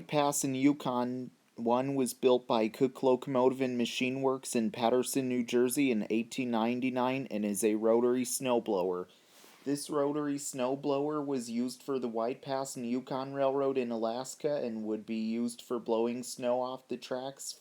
White Pass and Yukon. One was built by Cook Locomotive and Machine Works in Paterson, New Jersey in 1899 and is a rotary snowblower. This rotary snowblower was used for the White Pass and Yukon Railroad in Alaska and would be used for blowing snow off the tracks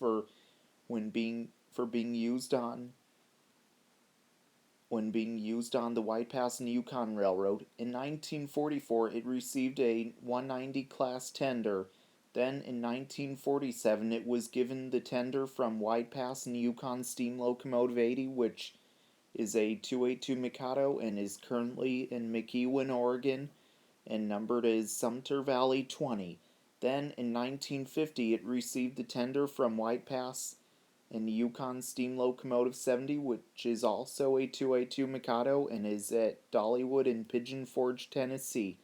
being used on the White Pass and Yukon Railroad. In 1944, it received a 190 class tender. Then, in 1947, it was given the tender from White Pass and Yukon Steam Locomotive 80, which is a 282 Mikado and is currently in McEwen, Oregon, and numbered as Sumter Valley 20. Then, in 1950, it received the tender from White Pass and the Yukon Steam Locomotive 70, which is also a 282 Mikado and is at Dollywood in Pigeon Forge, Tennessee.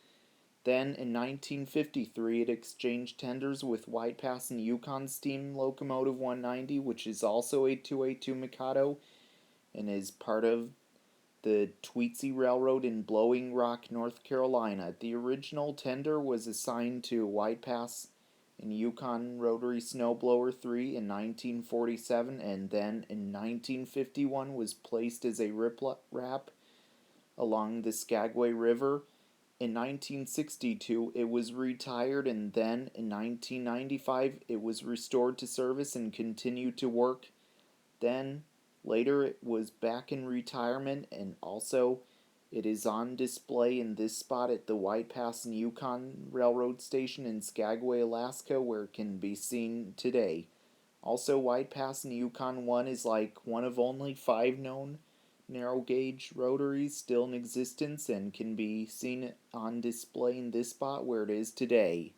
Then, in 1953, it exchanged tenders with White Pass and Yukon Steam Locomotive 190, which is also a 282 Mikado and is part of the Tweetsie Railroad in Blowing Rock, North Carolina. The original tender was assigned to White Pass and Yukon Rotary Snowblower 3 in 1947, and then in 1951 was placed as a riprap along the Skagway River. In 1962, it was retired, and then in 1995, it was restored to service and continued to work. Then, later, it was back in retirement, and also it is on display in this spot at the White Pass and Yukon Railroad Station in Skagway, Alaska, where it can be seen today. Also, White Pass and Yukon 1 is like one of only 5 known narrow gauge rotaries still in existence and can be seen on display in this spot where it is today.